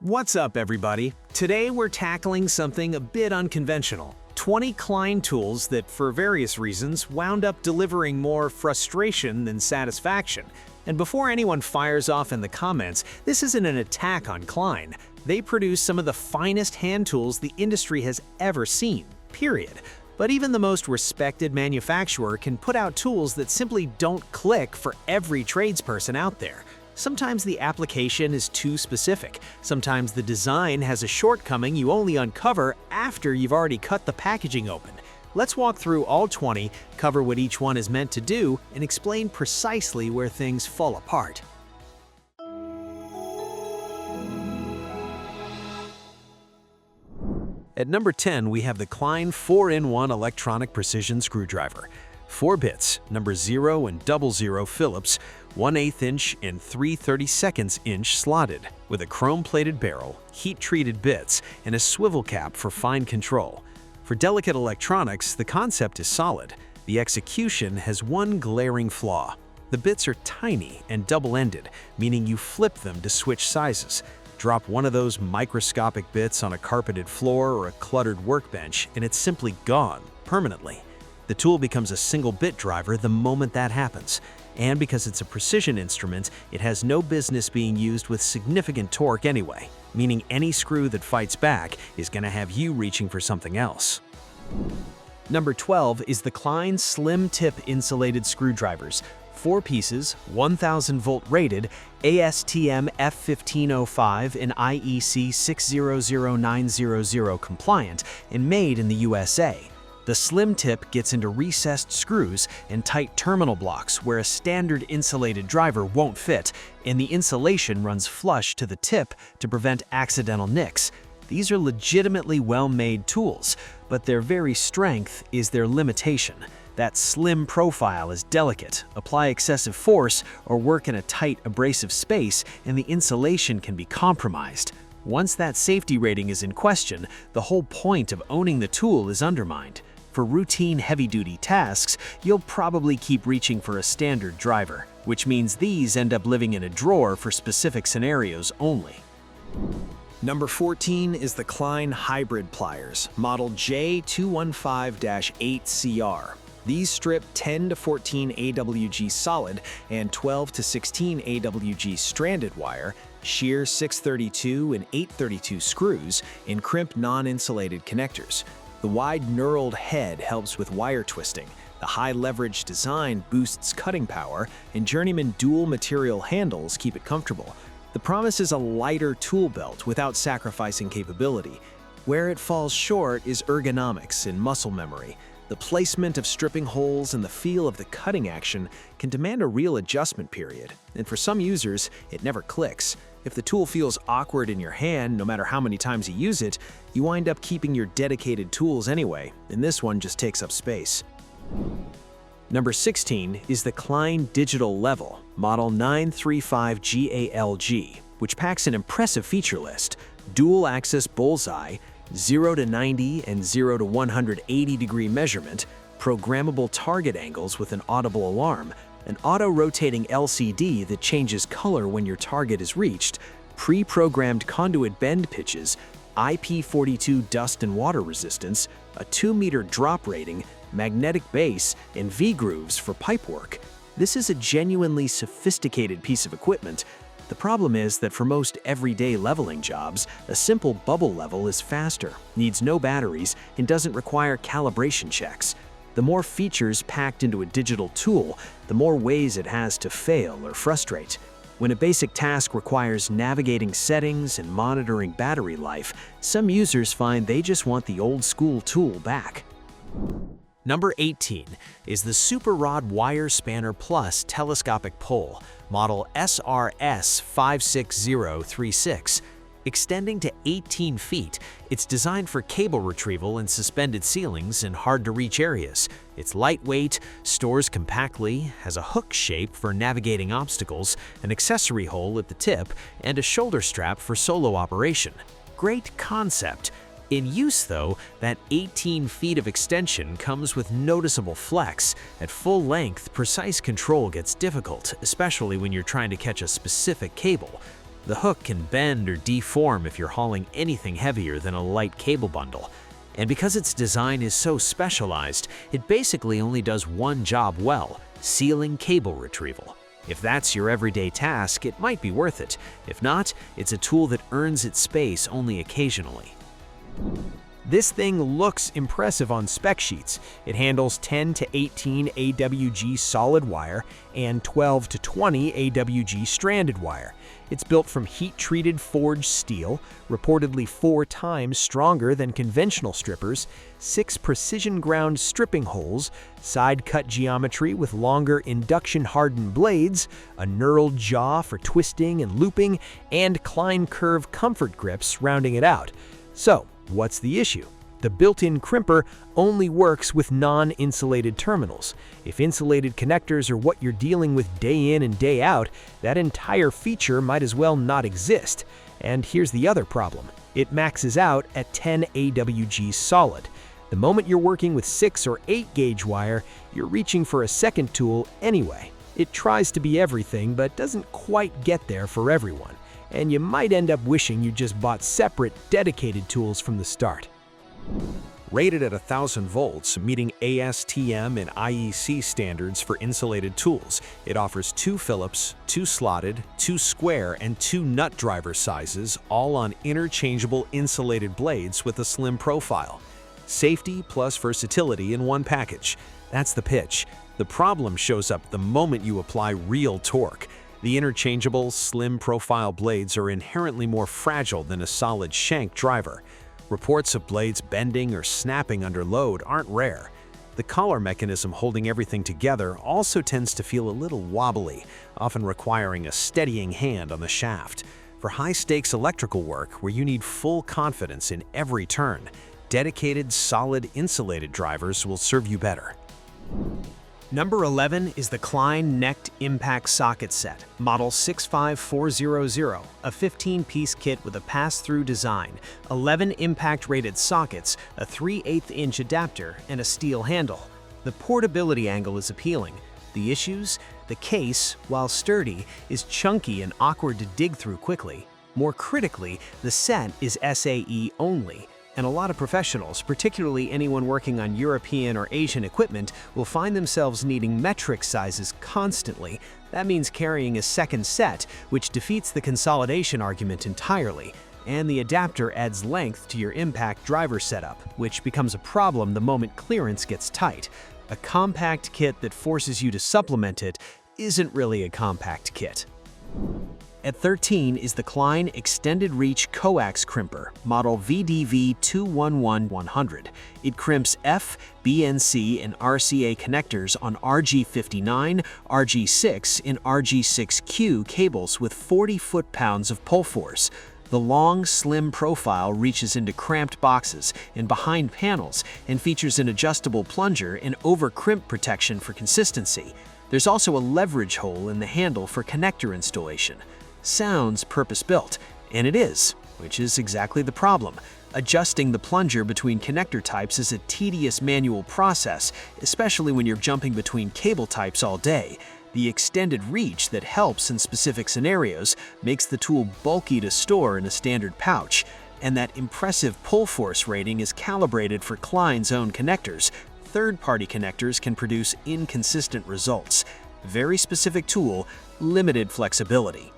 What's up, everybody? Today we're tackling something a bit unconventional. 20 Klein tools that, for various reasons, wound up delivering more frustration than satisfaction. And before anyone fires off in the comments, this isn't an attack on Klein. They produce some of the finest hand tools the industry has ever seen, period. But even the most respected manufacturer can put out tools that simply don't click for every tradesperson out there. Sometimes the application is too specific. Sometimes the design has a shortcoming you only uncover after you've already cut the packaging open. Let's walk through all 20, cover what each one is meant to do, and explain precisely where things fall apart. At number 10, we have the Klein 4-in-1 electronic precision screwdriver. 4 bits, number 0 and 00 Phillips, 1/8 inch and 3/32 inch slotted, with a chrome-plated barrel, heat-treated bits, and a swivel cap for fine control. For delicate electronics, the concept is solid. The execution has one glaring flaw. The bits are tiny and double-ended, meaning you flip them to switch sizes. Drop one of those microscopic bits on a carpeted floor or a cluttered workbench, and it's simply gone, permanently. The tool becomes a single bit driver the moment that happens. And because it's a precision instrument, it has no business being used with significant torque anyway, meaning any screw that fights back is going to have you reaching for something else. Number 12 is the Klein Slim Tip Insulated Screwdrivers. 4 pieces, 1000 volt rated, ASTM F1505 and IEC 600900 compliant, and made in the USA. The slim tip gets into recessed screws and tight terminal blocks where a standard insulated driver won't fit, and the insulation runs flush to the tip to prevent accidental nicks. These are legitimately well-made tools, but their very strength is their limitation. That slim profile is delicate. Apply excessive force or work in a tight, abrasive space, and the insulation can be compromised. Once that safety rating is in question, the whole point of owning the tool is undermined. For routine heavy-duty tasks, you'll probably keep reaching for a standard driver, which means these end up living in a drawer for specific scenarios only. Number 14 is the Klein Hybrid Pliers, model J215-8CR. These strip 10 to 14 AWG solid and 12 to 16 AWG stranded wire, shear 632 and 832 screws, and crimp non-insulated connectors. The wide knurled head helps with wire twisting, the high-leverage design boosts cutting power, and journeyman dual-material handles keep it comfortable. The promise is a lighter tool belt without sacrificing capability. Where it falls short is ergonomics and muscle memory. The placement of stripping holes and the feel of the cutting action can demand a real adjustment period, and for some users, it never clicks. If the tool feels awkward in your hand, no matter how many times you use it, you wind up keeping your dedicated tools anyway, and this one just takes up space. Number 16 is the Klein Digital Level, model 935GALG, which packs an impressive feature list: dual-axis bullseye, 0 to 90 and 0 to 180 degree measurement, programmable target angles with an audible alarm, an auto-rotating LCD that changes color when your target is reached, pre-programmed conduit bend pitches, IP42 dust and water resistance, a 2-meter drop rating, magnetic base, and V-grooves for pipework. This is a genuinely sophisticated piece of equipment. The problem is that for most everyday leveling jobs, a simple bubble level is faster, needs no batteries, and doesn't require calibration checks. The more features packed into a digital tool, the more ways it has to fail or frustrate. When a basic task requires navigating settings and monitoring battery life, some users find they just want the old-school tool back. Number 18 is the Super Rod Wire Spanner Plus Telescopic Pole, model SRS56036. Extending to 18 feet, it's designed for cable retrieval in suspended ceilings and hard-to-reach areas. It's lightweight, stores compactly, has a hook shape for navigating obstacles, an accessory hole at the tip, and a shoulder strap for solo operation. Great concept. In use, though, that 18 feet of extension comes with noticeable flex. At full length, precise control gets difficult, especially when you're trying to catch a specific cable. The hook can bend or deform if you're hauling anything heavier than a light cable bundle. And because its design is so specialized, it basically only does one job well: sealing cable retrieval. If that's your everyday task, it might be worth it. If not, it's a tool that earns its space only occasionally. This thing looks impressive on spec sheets. It handles 10 to 18 AWG solid wire and 12 to 20 AWG stranded wire. It's built from heat-treated forged steel, reportedly 4 times stronger than conventional strippers, 6 precision-ground stripping holes, side-cut geometry with longer induction-hardened blades, a knurled jaw for twisting and looping, and Klein curve comfort grips rounding it out. So, what's the issue? The built-in crimper only works with non-insulated terminals. If insulated connectors are what you're dealing with day in and day out, that entire feature might as well not exist. And here's the other problem. It maxes out at 10 AWG solid. The moment you're working with 6 or 8 gauge wire, you're reaching for a second tool anyway. It tries to be everything, but doesn't quite get there for everyone. And you might end up wishing you just bought separate, dedicated tools from the start. Rated at 1,000 volts, meeting ASTM and IEC standards for insulated tools, it offers 2 Phillips, 2 slotted, 2 square, and 2 nut driver sizes, all on interchangeable insulated blades with a slim profile. Safety plus versatility in one package. That's the pitch. The problem shows up the moment you apply real torque. The interchangeable, slim profile blades are inherently more fragile than a solid shank driver. Reports of blades bending or snapping under load aren't rare. The collar mechanism holding everything together also tends to feel a little wobbly, often requiring a steadying hand on the shaft. For high-stakes electrical work where you need full confidence in every turn, dedicated, solid, insulated drivers will serve you better. Number 11 is the Klein Necked Impact Socket Set, model 65400, a 15-piece kit with a pass-through design, 11 impact-rated sockets, a 3/8-inch adapter, and a steel handle. The portability angle is appealing. The issues? The case, while sturdy, is chunky and awkward to dig through quickly. More critically, the set is SAE only, and a lot of professionals, particularly anyone working on European or Asian equipment, will find themselves needing metric sizes constantly. That means carrying a second set, which defeats the consolidation argument entirely. And the adapter adds length to your impact driver setup, which becomes a problem the moment clearance gets tight. A compact kit that forces you to supplement it isn't really a compact kit. At 13 is the Klein Extended Reach Coax Crimper, model VDV211100. It crimps F, BNC, and RCA connectors on RG59, RG6, and RG6Q cables with 40 foot-pounds of pull force. The long, slim profile reaches into cramped boxes and behind panels and features an adjustable plunger and over-crimp protection for consistency. There's also a leverage hole in the handle for connector installation. Sounds purpose-built, and it is, which is exactly the problem. Adjusting the plunger between connector types is a tedious manual process, especially when you're jumping between cable types all day. The extended reach that helps in specific scenarios makes the tool bulky to store in a standard pouch, and that impressive pull force rating is calibrated for Klein's own connectors. Third-party connectors can produce inconsistent results. Very specific tool, limited flexibility.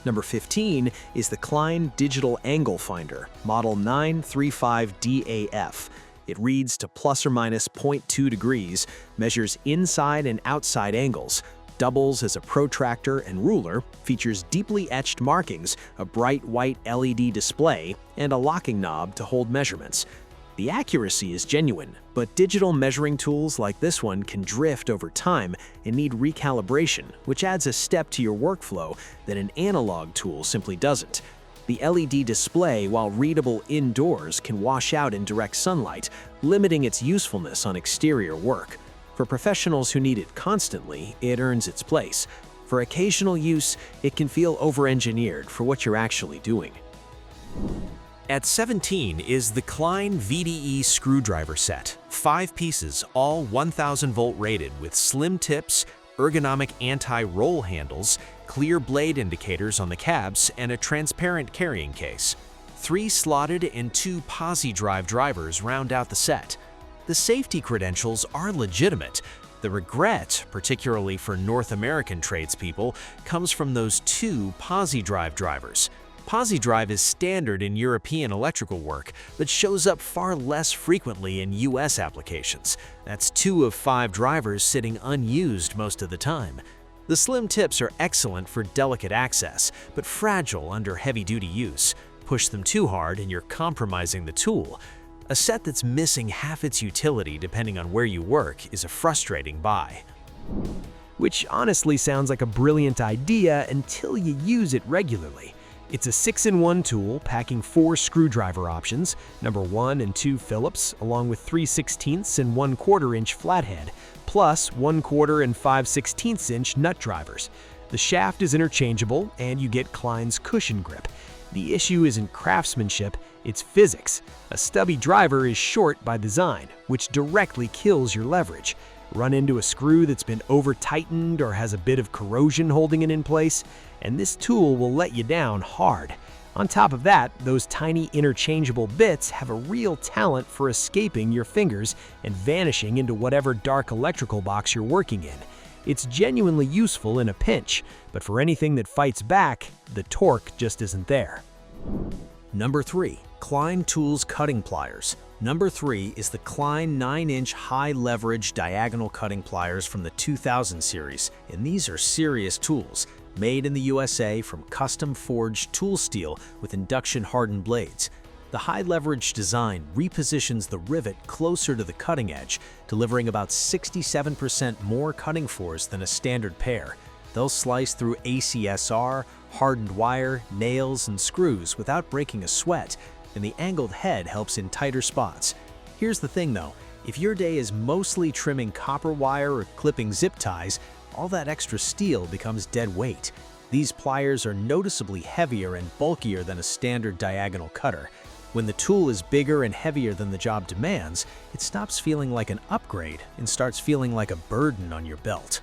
Number 15 is the Klein Digital Angle Finder, model 935DAF. It reads to plus or minus 0.2 degrees, measures inside and outside angles, doubles as a protractor and ruler, features deeply etched markings, a bright white LED display, and a locking knob to hold measurements. The accuracy is genuine, but digital measuring tools like this one can drift over time and need recalibration, which adds a step to your workflow that an analog tool simply doesn't. The LED display, while readable indoors, can wash out in direct sunlight, limiting its usefulness on exterior work. For professionals who need it constantly, it earns its place. For occasional use, it can feel over-engineered for what you're actually doing. At 17 is the Klein VDE screwdriver set, 5 pieces, all 1000 volt rated with slim tips, ergonomic anti-roll handles, clear blade indicators on the cabs, and a transparent carrying case. 3 slotted and 2 posi drive drivers round out the set. The safety credentials are legitimate. The regret, particularly for North American tradespeople, comes from those 2 posi drive drivers. Posi drive is standard in European electrical work, but shows up far less frequently in US applications. That's 2 of 5 drivers sitting unused most of the time. The slim tips are excellent for delicate access, but fragile under heavy-duty use. Push them too hard and you're compromising the tool. A set that's missing half its utility depending on where you work is a frustrating buy. Which honestly sounds like a brilliant idea until you use it regularly. It's a 6-in-1 tool packing 4 screwdriver options, number 1 and 2 Phillips, along with 3/16 and 1/4 inch flathead, plus 1/4 and 5/16 inch nut drivers. The shaft is interchangeable and you get Klein's cushion grip. The issue isn't craftsmanship, it's physics. A stubby driver is short by design, which directly kills your leverage. Run into a screw that's been over-tightened or has a bit of corrosion holding it in place, and this tool will let you down hard. On top of that, those tiny interchangeable bits have a real talent for escaping your fingers and vanishing into whatever dark electrical box you're working in. It's genuinely useful in a pinch, but for anything that fights back, the torque just isn't there. Number 3. Klein Tools cutting pliers. Number 3 is the Klein 9-inch high-leverage diagonal cutting pliers from the 2000 series, and these are serious tools, made in the USA from custom-forged tool steel with induction-hardened blades. The high-leverage design repositions the rivet closer to the cutting edge, delivering about 67% more cutting force than a standard pair. They'll slice through ACSR, hardened wire, nails, and screws without breaking a sweat, and the angled head helps in tighter spots. Here's the thing though, if your day is mostly trimming copper wire or clipping zip ties, all that extra steel becomes dead weight. These pliers are noticeably heavier and bulkier than a standard diagonal cutter. When the tool is bigger and heavier than the job demands, it stops feeling like an upgrade and starts feeling like a burden on your belt.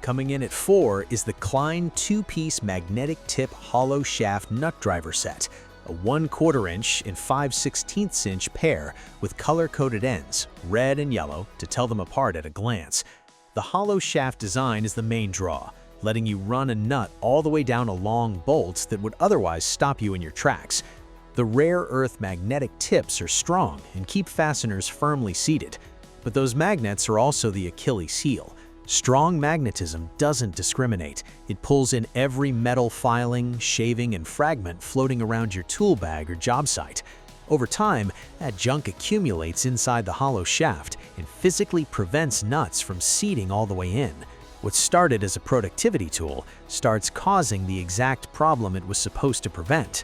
Coming in at 4 is the Klein 2-piece magnetic tip hollow shaft nut driver set, a 1/4 inch and 5/16 inch pair with color-coded ends, red and yellow, to tell them apart at a glance. The hollow shaft design is the main draw, letting you run a nut all the way down a long bolt that would otherwise stop you in your tracks. The rare earth magnetic tips are strong and keep fasteners firmly seated, but those magnets are also the Achilles heel. Strong magnetism doesn't discriminate. It pulls in every metal filing, shaving, and fragment floating around your tool bag or job site. Over time, that junk accumulates inside the hollow shaft and physically prevents nuts from seating all the way in. What started as a productivity tool starts causing the exact problem it was supposed to prevent.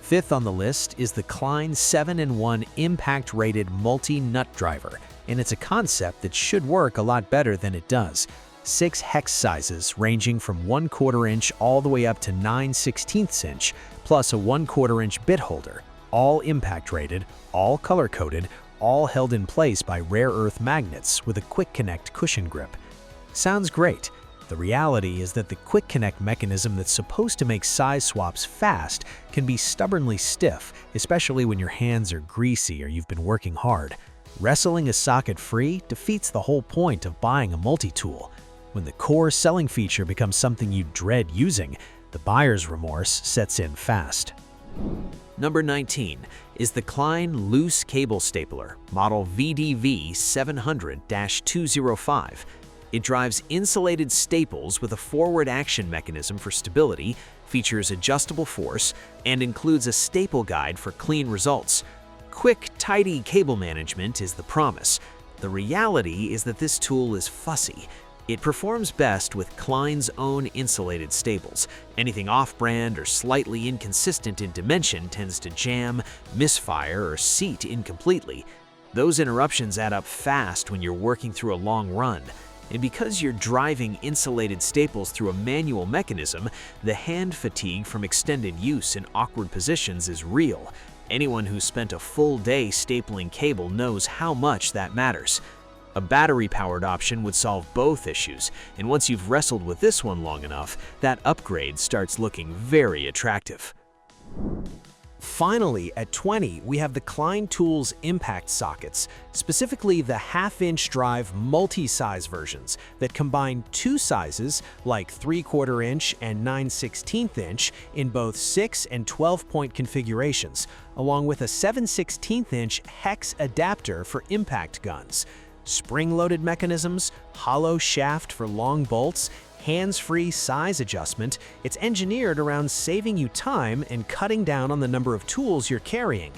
5th on the list is the Klein 7-in-1 impact-rated multi-nut driver, and it's a concept that should work a lot better than it does. 6 hex sizes ranging from 1/4 inch all the way up to 9/16 inch, plus a 1/4 inch bit holder, all impact-rated, all color-coded, all held in place by rare earth magnets with a quick connect cushion grip. Sounds great. The reality is that the quick connect mechanism that's supposed to make size swaps fast can be stubbornly stiff, especially when your hands are greasy or you've been working hard. Wrestling a socket free defeats the whole point of buying a multi-tool. When the core selling feature becomes something you dread using, the buyer's remorse sets in fast. Number 19 is the Klein loose cable stapler, model VDV 700-205. It drives insulated staples with a forward action mechanism for stability, features adjustable force, and includes a staple guide for clean results. Quick, tidy cable management is the promise. The reality is that this tool is fussy. It performs best with Klein's own insulated staples. Anything off-brand or slightly inconsistent in dimension tends to jam, misfire, or seat incompletely. Those interruptions add up fast when you're working through a long run. And because you're driving insulated staples through a manual mechanism, the hand fatigue from extended use in awkward positions is real. Anyone who's spent a full day stapling cable knows how much that matters. A battery-powered option would solve both issues, and once you've wrestled with this one long enough, that upgrade starts looking very attractive. Finally, at 20, we have the Klein Tools impact sockets, specifically the half-inch drive multi-size versions that combine two sizes like 3/4 inch and 9/16 inch in both 6 and 12-point configurations, along with a 7/16 inch hex adapter for impact guns. Spring-loaded mechanisms, hollow shaft for long bolts, hands-free size adjustment. It's engineered around saving you time and cutting down on the number of tools you're carrying.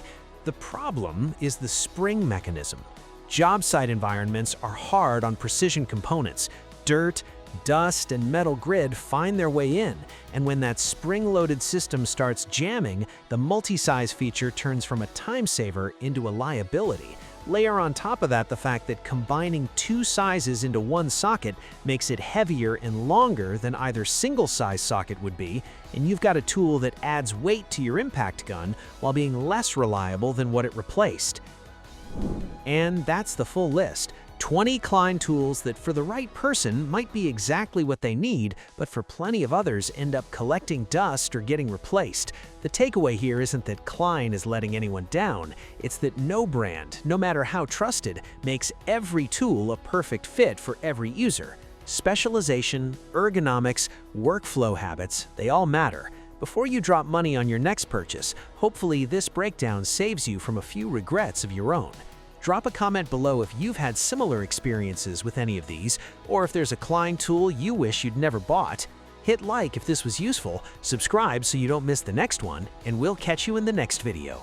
The problem is the spring mechanism. Job site environments are hard on precision components. Dirt, dust, and metal grid find their way in, and when that spring-loaded system starts jamming, the multi-size feature turns from a time saver into a liability. Layer on top of that the fact that combining two sizes into one socket makes it heavier and longer than either single-size socket would be, and you've got a tool that adds weight to your impact gun while being less reliable than what it replaced. And that's the full list. 20 Klein tools that for the right person might be exactly what they need, but for plenty of others end up collecting dust or getting replaced. The takeaway here isn't that Klein is letting anyone down, it's that no brand, no matter how trusted, makes every tool a perfect fit for every user. Specialization, ergonomics, workflow habits, they all matter. Before you drop money on your next purchase, hopefully this breakdown saves you from a few regrets of your own. Drop a comment below if you've had similar experiences with any of these, or if there's a Klein tool you wish you'd never bought. Hit like if this was useful, subscribe so you don't miss the next one, and we'll catch you in the next video.